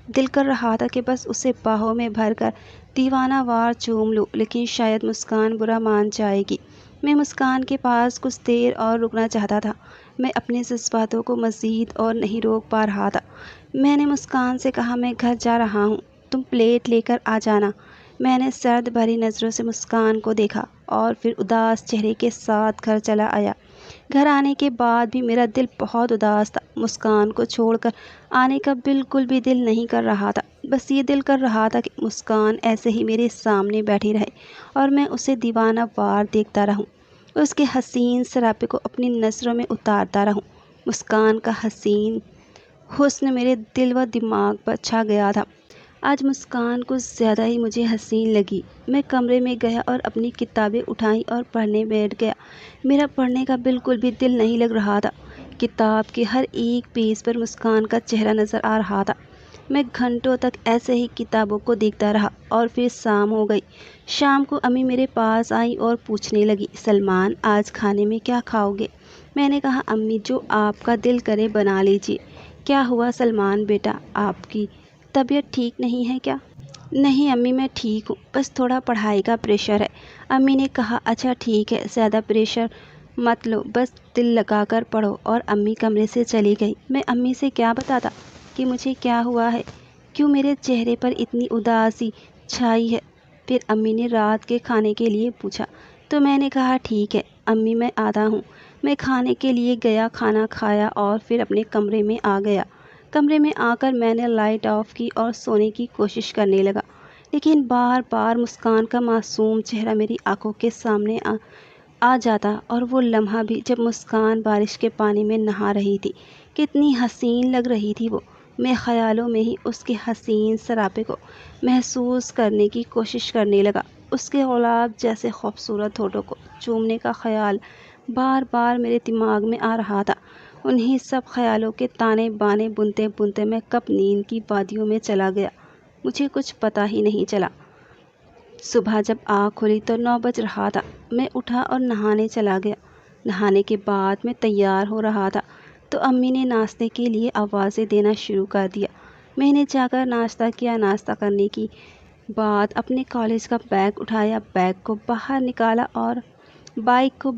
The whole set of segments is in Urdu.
دل کر رہا تھا کہ بس اسے باہوں میں بھر کر دیوانہ وار چوم لوں، لیکن شاید مسکان برا مان جائے گی۔ میں مسکان کے پاس کچھ دیر اور رکنا چاہتا تھا۔ میں اپنے جذباتوں کو مزید اور نہیں روک پا رہا تھا۔ میں نے مسکان سے کہا، میں گھر جا رہا ہوں، تم پلیٹ لے کر آ جانا۔ میں نے سرد بھری نظروں سے مسکان کو دیکھا اور پھر اداس چہرے کے ساتھ گھر چلا آیا۔ گھر آنے کے بعد بھی میرا دل بہت اداس تھا۔ مسکان کو چھوڑ کر آنے کا بالکل بھی دل نہیں کر رہا تھا۔ بس یہ دل کر رہا تھا کہ مسکان ایسے ہی میرے سامنے بیٹھی رہے اور میں اسے دیوانہ وار دیکھتا رہوں، اس کے حسین سراپے کو اپنی نظروں میں اتارتا رہوں۔ مسکان کا حسین حسن میرے دل و دماغ پر چھا گیا تھا۔ آج مسکان کچھ زیادہ ہی مجھے حسین لگی۔ میں کمرے میں گیا اور اپنی کتابیں اٹھائیں اور پڑھنے بیٹھ گیا۔ میرا پڑھنے کا بالکل بھی دل نہیں لگ رہا تھا۔ کتاب کے ہر ایک پیج پر مسکان کا چہرہ نظر آ رہا تھا۔ میں گھنٹوں تک ایسے ہی کتابوں کو دیکھتا رہا اور پھر شام ہو گئی۔ شام کو امی میرے پاس آئیں اور پوچھنے لگی، سلمان آج کھانے میں کیا کھاؤ گے؟ میں نے کہا، امی جو آپ کا دل کرے بنا لیجیے۔ کیا ہوا سلمان بیٹا، آپ کی طبیعت ٹھیک نہیں ہے کیا؟ نہیں امی، میں ٹھیک ہوں، بس تھوڑا پڑھائی کا پریشر ہے۔ امی نے کہا، اچھا ٹھیک ہے، زیادہ پریشر مت لو، بس دل لگا کر پڑھو۔ اور امی کمرے سے چلی گئی۔ میں امی سے کیا بتاتا کہ مجھے کیا ہوا ہے، کیوں میرے چہرے پر اتنی اداسی چھائی ہے۔ پھر امی نے رات کے کھانے کے لیے پوچھا تو میں نے کہا، ٹھیک ہے امی، میں آتا ہوں۔ میں کھانے کے لیے گیا، کھانا کھایا اور پھر اپنے کمرے میں آ گیا۔ کمرے میں آ کر میں نے لائٹ آف کی اور سونے کی کوشش کرنے لگا، لیکن بار بار مسکان کا معصوم چہرہ میری آنکھوں کے سامنے آ جاتا، اور وہ لمحہ بھی جب مسکان بارش کے پانی میں نہا رہی تھی۔ کتنی حسین لگ رہی تھی وہ۔ میں خیالوں میں ہی اس کے حسین سراپے کو محسوس کرنے کی کوشش کرنے لگا۔ اس کے گلاب جیسے خوبصورت ہونٹوں کو چومنے کا خیال بار بار میرے دماغ میں آ رہا تھا۔ انہی سب خیالوں کے تانے بانے بنتے بنتے میں کب نیند کی وادیوں میں چلا گیا، مجھے کچھ پتہ ہی نہیں چلا۔ صبح جب آنکھ کھلی تو 9 بج رہا تھا۔ میں اٹھا اور نہانے چلا گیا۔ نہانے کے بعد میں تیار ہو رہا تھا تو امی نے ناشتے کے لیے آوازیں دینا شروع کر دیا۔ میں نے جا کر ناشتہ کیا۔ ناشتہ کرنے کے بعد اپنے کالج کا بیگ اٹھایا، بائک کو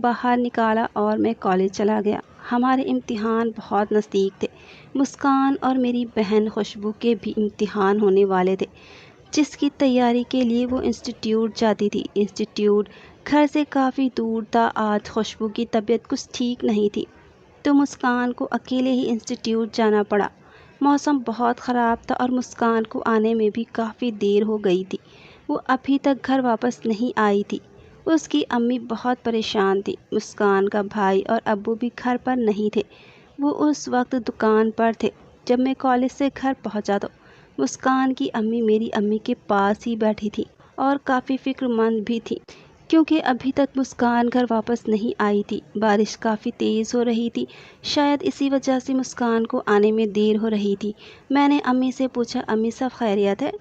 باہر نکالا اور میں کالج چلا گیا۔ ہمارے امتحان بہت نزدیک تھے۔ مسکان اور میری بہن خوشبو کے بھی امتحان ہونے والے تھے، جس کی تیاری کے لیے وہ انسٹیٹیوٹ جاتی تھی۔ انسٹیٹیوٹ گھر سے کافی دور تھا۔ آج خوشبو کی طبیعت کچھ ٹھیک نہیں تھی تو مسکان کو اکیلے ہی انسٹیٹیوٹ جانا پڑا۔ موسم بہت خراب تھا اور مسکان کو آنے میں بھی کافی دیر ہو گئی تھی۔ وہ ابھی تک گھر واپس نہیں آئی تھی۔ اس کی امی بہت پریشان تھی۔ مسکان کا بھائی اور ابو بھی گھر پر نہیں تھے، وہ اس وقت دکان پر تھے۔ جب میں کالج سے گھر پہنچا تو مسکان کی امی میری امی کے پاس ہی بیٹھی تھی اور کافی فکر مند بھی تھی، کیونکہ ابھی تک مسکان گھر واپس نہیں آئی تھی۔ بارش کافی تیز ہو رہی تھی، شاید اسی وجہ سے مسکان کو آنے میں دیر ہو رہی تھی۔ میں نے امی سے پوچھا، امی سب خیریت ہے؟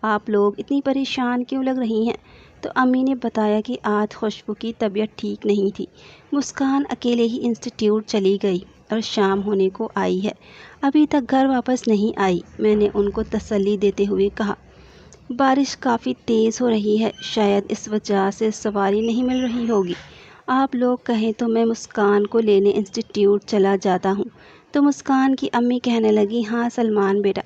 آپ لوگ اتنی پریشان کیوں لگ رہی ہیں؟ تو امی نے بتایا کہ آج خوشبو کی طبیعت ٹھیک نہیں تھی، مسکان اکیلے ہی انسٹیٹیوٹ چلی گئی اور شام ہونے کو آئی ہے، ابھی تک گھر واپس نہیں آئی۔ میں نے ان کو تسلی دیتے ہوئے کہا، بارش کافی تیز ہو رہی ہے، شاید اس وجہ سے سواری نہیں مل رہی ہوگی۔ آپ لوگ کہیں تو میں مسکان کو لینے انسٹیٹیوٹ چلا جاتا ہوں۔ تو مسکان کی امی کہنے لگی، ہاں سلمان بیٹا،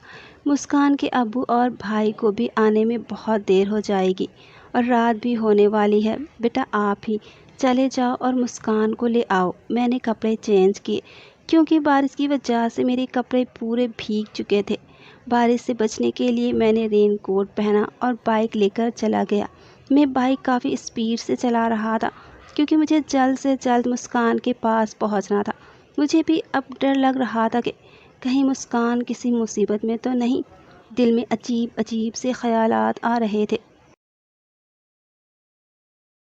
مسکان کے ابو اور بھائی کو بھی آنے میں بہت دیر ہو جائے گی اور رات بھی ہونے والی ہے، بیٹا آپ ہی چلے جاؤ اور مسکان کو لے آؤ۔ میں نے کپڑے چینج کیے، کیونکہ بارش کی وجہ سے میرے کپڑے پورے بھیگ چکے تھے۔ بارش سے بچنے کے لیے میں نے رین کوٹ پہنا اور بائک لے کر چلا گیا۔ میں بائک کافی اسپیڈ سے چلا رہا تھا، کیونکہ مجھے جلد سے جلد مسکان کے پاس پہنچنا تھا۔ مجھے بھی اب ڈر لگ رہا تھا کہ کہیں مسکان کسی مصیبت میں تو نہیں۔ دل میں عجیب عجیب سے خیالات آ رہے تھے۔